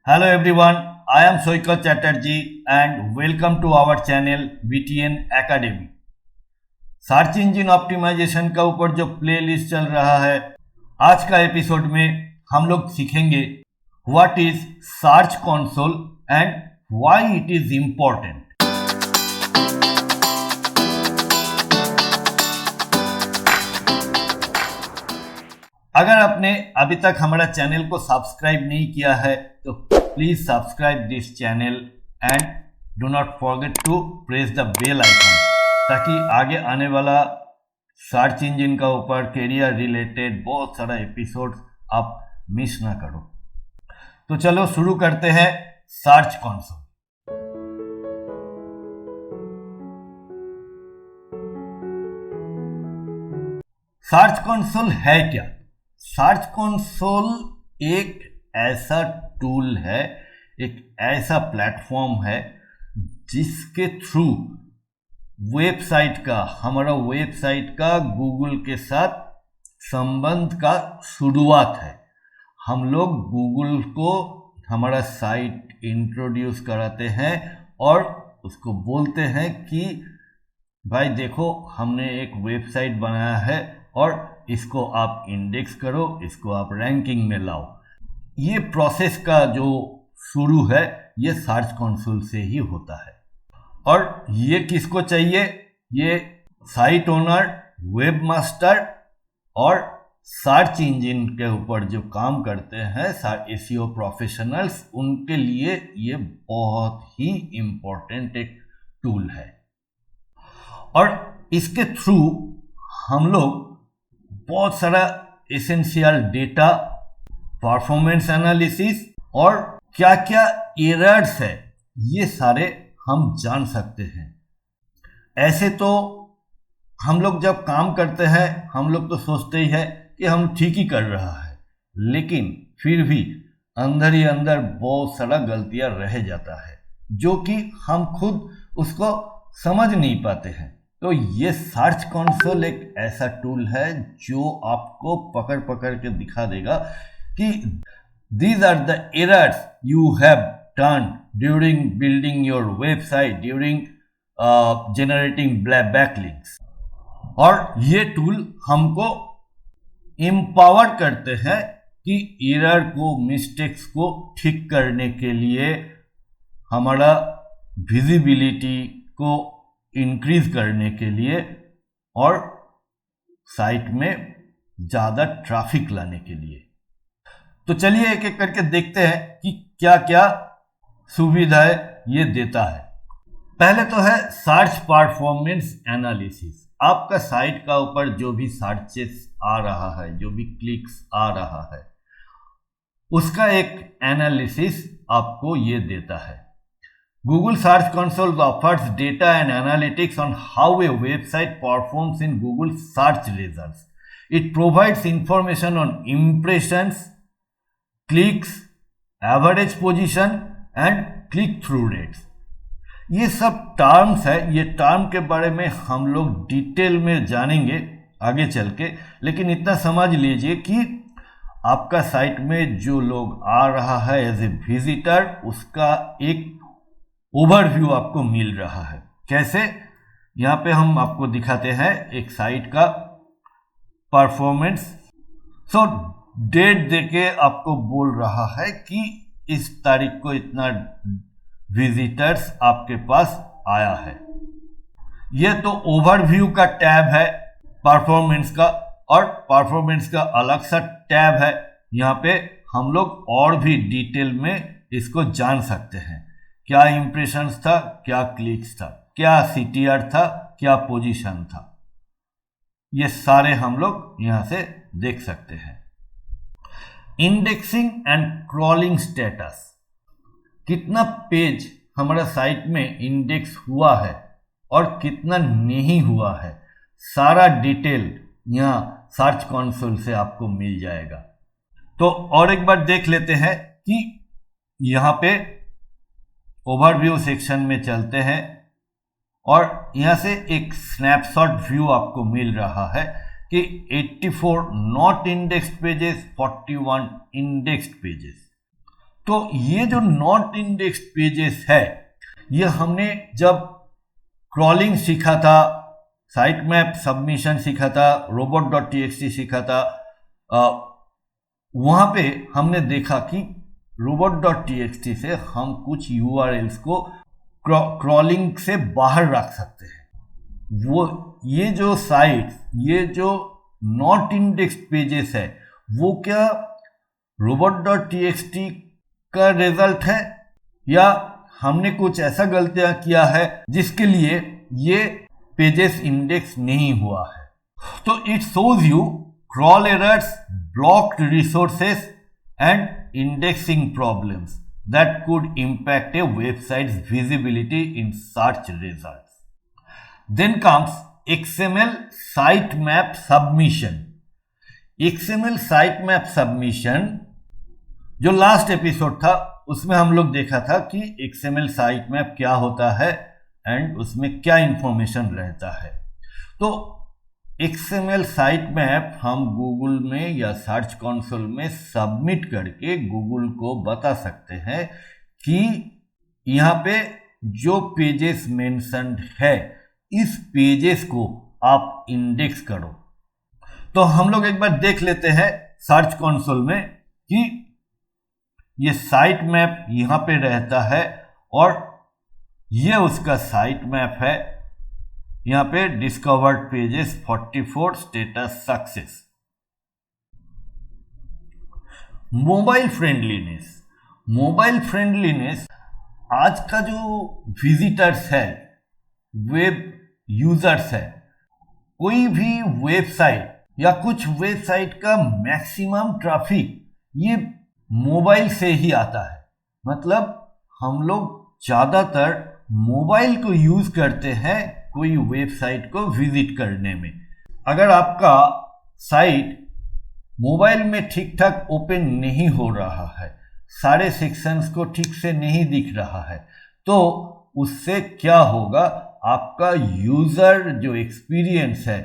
Hello everyone, I am Soikat Chatterjee and welcome to our channel BTN Academy। Search engine optimisation का ऊपर जो playlist चल रहा है, आज का एपिसोड में हम लोग सीखेंगे what is search console and why it is important. अगर आपने अभी तक हमारा चैनल को सब्सक्राइब नहीं किया है तो please subscribe this channel and do not forget to press the bell icon, ताकि आगे आने वाला सर्च इंजन का ऊपर कैरियर रिलेटेड बहुत सारा एपिसोड आप मिस ना करो। तो चलो शुरू करते हैं सर्च कंसोल। सर्च कंसोल है क्या? सर्च कंसोल एक ऐसा टूल है, एक ऐसा प्लेटफॉर्म है जिसके थ्रू हमारा वेबसाइट का गूगल के साथ संबंध का शुरुआत है। हम लोग गूगल को हमारा साइट इंट्रोड्यूस कराते हैं और उसको बोलते हैं कि भाई देखो, हमने एक वेबसाइट बनाया है और इसको आप इंडेक्स करो, इसको आप रैंकिंग में लाओ। ये प्रोसेस का जो शुरू है ये सर्च कंसोल से ही होता है। और ये किसको चाहिए? ये साइट ओनर, वेब मास्टर और सर्च इंजन के ऊपर जो काम करते हैं एसईओ प्रोफेशनल्स, उनके लिए ये बहुत ही इम्पोर्टेंट एक टूल है। और इसके थ्रू हम लोग बहुत सारा एसेंशियल डेटा, परफॉर्मेंस एनालिसिस और क्या क्या एरर्स है ये सारे हम जान सकते हैं। ऐसे तो हम लोग जब काम करते हैं हम लोग तो सोचते ही है कि हम ठीक ही कर रहा है, लेकिन फिर भी अंदर ही अंदर बहुत सारा गलतियां रह जाता है जो कि हम खुद उसको समझ नहीं पाते हैं। तो ये सर्च कंसोल एक ऐसा टूल है जो आपको पकड़ पकड़ के दिखा देगा कि these are the errors you have done during building your website, during generating backlinks। और ये टूल हमको एम्पावर करते हैं कि एरर को, मिस्टेक्स को ठीक करने के लिए, हमारा विजिबिलिटी को इंक्रीज करने के लिए और साइट में ज़्यादा ट्रैफिक लाने के लिए। तो चलिए एक एक करके देखते हैं कि क्या क्या सुविधाएं ये देता है। पहले तो है सर्च परफॉर्मेंस एनालिसिस। आपका साइट का ऊपर जो भी सर्चेस आ रहा है, जो भी क्लिक्स आ रहा है, उसका एक एनालिसिस आपको ये देता है। Google Search Console offers data and analytics on how a website performs in Google search results. It provides information on impressions, clicks, average position and click-through rates। ये सब टर्म्स है, ये टर्म के बारे में हम लोग डिटेल में जानेंगे आगे चल के, लेकिन इतना समझ लीजिए कि आपका साइट में जो लोग आ रहा है एज ए विजिटर, उसका एक ओवरव्यू आपको मिल रहा है। कैसे? यहाँ पे हम आपको दिखाते हैं एक साइट का परफॉर्मेंस। सो डेट देके आपको बोल रहा है कि इस तारीख को इतना विजिटर्स आपके पास आया है। यह तो ओवरव्यू का टैब है परफॉर्मेंस का, और परफॉर्मेंस का अलग सा टैब है। यहाँ पे हम लोग और भी डिटेल में इसको जान सकते हैं। क्या इंप्रेशंस था, क्या क्लिक्स था, क्या सीटीआर था, क्या पोजीशन था, ये सारे हम लोग यहां से देख सकते हैं। इंडेक्सिंग एंड क्रॉलिंग स्टेटस, कितना पेज हमारा साइट में इंडेक्स हुआ है और कितना नहीं हुआ है, सारा डिटेल यहां सर्च कंसोल से आपको मिल जाएगा। तो और एक बार देख लेते हैं कि यहां पे ओवरव्यू सेक्शन में चलते हैं और यहां से एक स्नैपशॉट व्यू आपको मिल रहा है कि 84 not indexed pages, 41 indexed pages. तो ये जो नॉट इंडेक्स्ड पेजेस है, ये हमने जब क्रॉलिंग सीखा था, साइट मैप सबमिशन सीखा था, robot.txt सीखा था, वहां पे हमने देखा कि robot.txt से हम कुछ URLs को क्रॉलिंग से बाहर रख सकते हैं। वो ये जो साइट, ये जो नॉट इंडेक्स्ड पेजेस है, वो क्या robot.txt का रिजल्ट है या हमने कुछ ऐसा गलतियां किया है जिसके लिए ये पेजेस इंडेक्स नहीं हुआ है? तो it shows you crawl errors, blocked resources and indexing problems that could impact a website's visibility in search results. Then comes XML sitemap submission. XML sitemap submission जो लास्ट एपिसोड था उसमें हम लोग देखा था कि XML sitemap क्या होता है एंड उसमें क्या इंफॉर्मेशन रहता है। तो XML sitemap हम गूगल में या सर्च कंसोल में सबमिट करके गूगल को बता सकते हैं कि यहाँ पे जो पेजेस मेंशन्ड है, इस पेजेस को आप इंडेक्स करो। तो हम लोग एक बार देख लेते हैं सर्च कंसोल में कि ये साइट मैप यहाँ पे रहता है और ये उसका साइट मैप है। यहाँ पे discovered pages 44, status success. Mobile friendliness, mobile friendliness आज का जो विजिटर्स है, वेब यूजर्स है, कोई भी वेबसाइट या कुछ वेबसाइट का मैक्सिमम ट्रैफिक ये मोबाइल से ही आता है। मतलब हम लोग ज़्यादातर मोबाइल को यूज करते हैं कोई वेबसाइट को विजिट करने में। अगर आपका साइट मोबाइल में ठीक ठाक ओपन नहीं हो रहा है, सारे सेक्शंस को ठीक से नहीं दिख रहा है, तो उससे क्या होगा, आपका यूजर जो एक्सपीरियंस है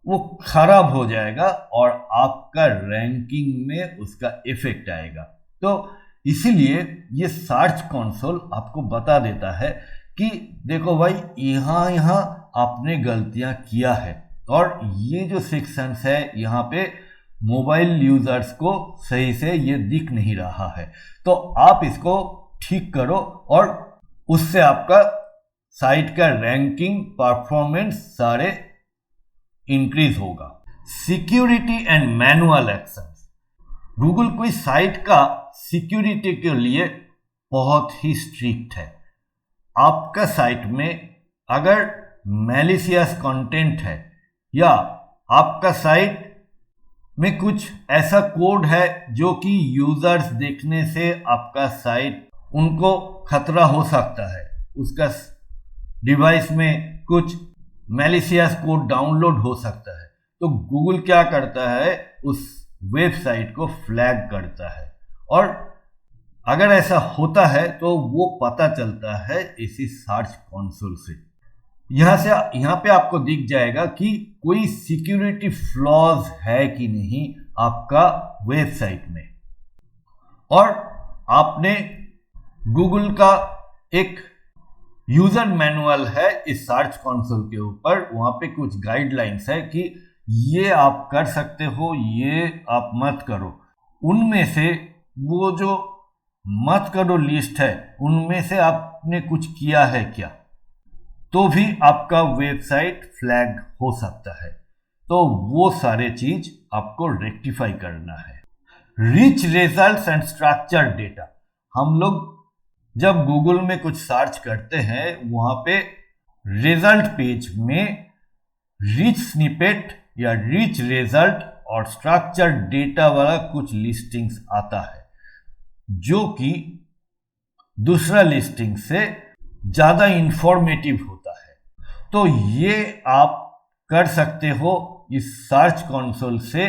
वो खराब हो जाएगा और आपका रैंकिंग में उसका इफेक्ट आएगा। तो इसीलिए ये सर्च कंसोल आपको बता देता है कि देखो भाई, यहाँ आपने गलतियां किया है और ये जो सेक्शंस है यहाँ पे मोबाइल यूजर्स को सही से ये दिख नहीं रहा है, तो आप इसको ठीक करो और उससे आपका साइट का रैंकिंग, परफॉर्मेंस सारे इंक्रीज होगा। Security and manual actions. Google कोई साइट का सिक्योरिटी के लिए बहुत ही स्ट्रिक्ट है। आपका साइट में अगर मैलिशियस कंटेंट है या आपका साइट में कुछ ऐसा कोड है जो कि यूजर्स देखने से आपका साइट उनको खतरा हो सकता है, उसका डिवाइस में कुछ मैलिशियस कोड डाउनलोड हो सकता है, तो गूगल क्या करता है, उस वेबसाइट को फ्लैग करता है और अगर ऐसा होता है तो वो पता चलता है इसी सर्च कंसोल से। यहाँ पे आपको दिख जाएगा कि कोई सिक्योरिटी फ्लॉज है कि नहीं आपका वेबसाइट में, और आपने गूगल का एक यूजर मैनुअल है इस सर्च कंसोल के ऊपर, वहां पे कुछ गाइडलाइंस है कि ये आप कर सकते हो, ये आप मत करो। उनमें से वो जो मत करो लिस्ट है, उनमें से आपने कुछ किया है क्या, तो भी आपका वेबसाइट फ्लैग हो सकता है। तो वो सारे चीज आपको रेक्टिफाई करना है। Rich results and structure data. हम लोग जब गूगल में कुछ सर्च करते हैं, वहां पे रिजल्ट पेज में रिच स्निपेट या रिच रिजल्ट और स्ट्रक्चर डेटा वाला कुछ लिस्टिंग्स आता है, जो कि दूसरा लिस्टिंग से ज्यादा इंफॉर्मेटिव होता है। तो ये आप कर सकते हो इस सर्च कंसोल से,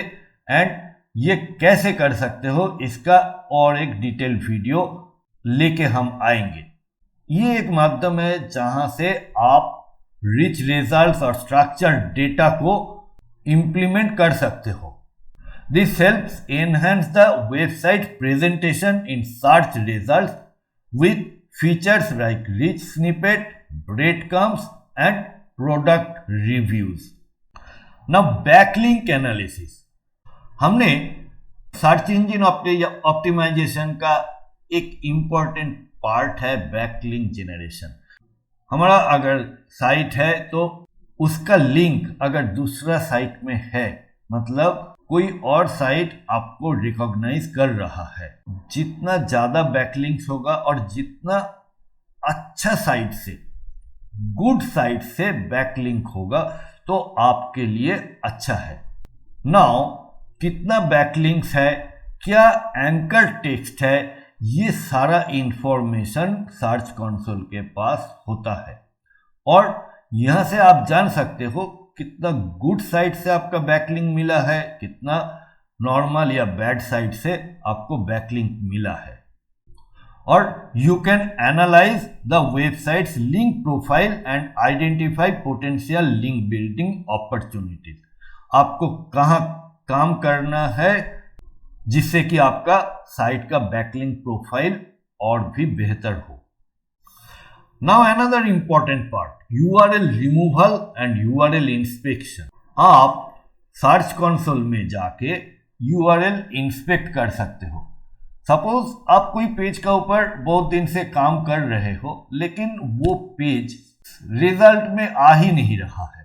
एंड ये कैसे कर सकते हो इसका और एक डिटेल वीडियो लेके हम आएंगे। ये एक माध्यम है जहां से आप रिच रिजल्ट्स और स्ट्रक्चर डेटा को इंप्लीमेंट कर सकते हो। This helps enhance the website presentation in search results with features like rich snippet, breadcrumbs, and product reviews. Now backlink analysis. हमने सर्च इंजन ऑप्टिमाइजेशन का एक इम्पॉर्टेंट पार्ट है backlink generation. हमारा अगर साइट है तो उसका लिंक अगर दूसरा साइट में है, मतलब कोई और साइट आपको रिकॉग्नाइज कर रहा है, जितना ज्यादा बैकलिंक्स होगा और जितना अच्छा साइट से, गुड साइट से बैकलिंक होगा तो आपके लिए अच्छा है। नाउ कितना बैकलिंक्स है, क्या एंकर टेक्स्ट है, ये सारा इंफॉर्मेशन सर्च कंसोल के पास होता है और यहां से आप जान सकते हो कितना गुड साइट से आपका बैकलिंक मिला है, कितना नॉर्मल या बैड साइट से आपको बैकलिंक मिला है। और you can analyse the websites link profile and identify potential link building opportunities. आपको कहाँ काम करना है जिससे कि आपका साइट का बैकलिंक प्रोफाइल और भी बेहतर हो। Now another important part, URL removal and URL inspection. आप सर्च कंसोल में जाके URL इंस्पेक्ट कर सकते हो। सपोज आप कोई पेज का ऊपर बहुत दिन से काम कर रहे हो लेकिन वो पेज रिजल्ट में आ ही नहीं रहा है,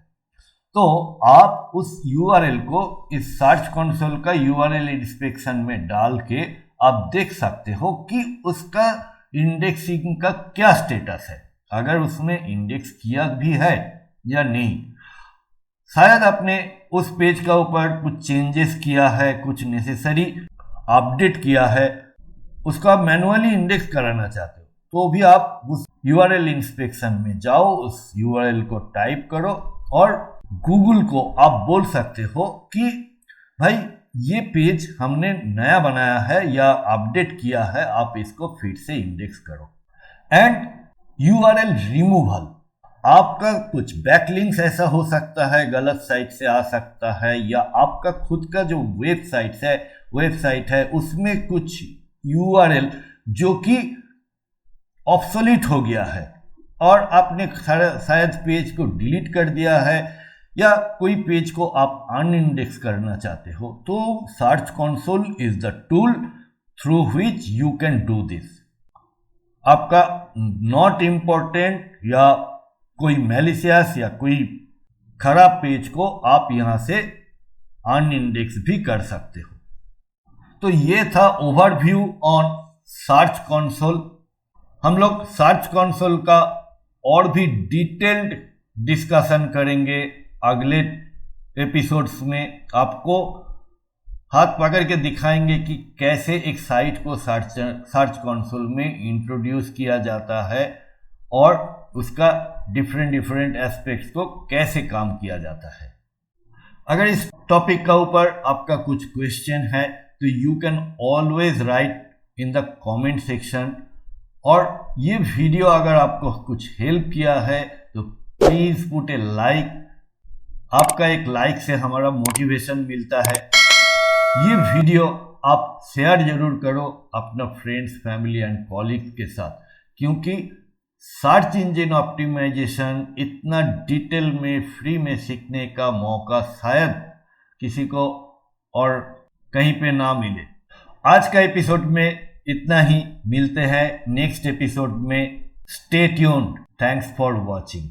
तो आप उस URL को इस सर्च कंसोल का URL इंस्पेक्शन में डाल के आप देख सकते हो कि उसका इंडेक्सिंग का क्या स्टेटस है, अगर उसने इंडेक्स किया भी है या नहीं। शायद आपने उस पेज का ऊपर कुछ चेंजेस किया है, कुछ नेसेसरी अपडेट किया है, उसको आप मैनुअली इंडेक्स कराना चाहते हो, तो भी आप उस URL इंस्पेक्शन में जाओ, उस URL को टाइप करो और गूगल को आप बोल सकते हो कि भाई ये पेज हमने नया बनाया है या अपडेट किया है, आप इसको फिर से इंडेक्स करो। एंड URL रिमूवल, आपका कुछ बैकलिंक्स ऐसा हो सकता है, गलत साइट से आ सकता है, या आपका खुद का जो वेबसाइट है उसमें कुछ URL जो कि ऑब्सोलीट हो गया है और आपने शायद पेज को डिलीट कर दिया है या कोई पेज को आप अनइंडेक्स करना चाहते हो, तो search console is the tool through which you can do this. आपका नॉट इम्पोर्टेंट या कोई मैलिशियस या कोई खराब पेज को आप यहां से अनइंडेक्स भी कर सकते हो। तो ये था ओवरव्यू ऑन सर्च कंसोल। हम लोग सर्च कंसोल का और भी डिटेल्ड डिस्कशन करेंगे अगले एपिसोड्स में। आपको हाथ पकड़ के दिखाएंगे कि कैसे एक साइट को सर्च कंसोल में इंट्रोड्यूस किया जाता है और उसका डिफरेंट एस्पेक्ट्स को कैसे काम किया जाता है। अगर इस टॉपिक का ऊपर आपका कुछ क्वेश्चन है तो you can always right in the comment section, और ये वीडियो अगर आपको कुछ हेल्प किया है तो प्लीज पुट ए लाइक। आपका एक लाइक से हमारा मोटिवेशन मिलता है। ये वीडियो आप शेयर जरूर करो अपना फ्रेंड्स, फैमिली एंड कॉलीग्स के साथ, क्योंकि सर्च इंजन ऑप्टिमाइजेशन इतना डिटेल में फ्री में सीखने का मौका शायद किसी को और कहीं पे ना मिले। आज का एपिसोड में इतना ही, मिलते हैं नेक्स्ट एपिसोड में। Stay tuned. Thanks for watching.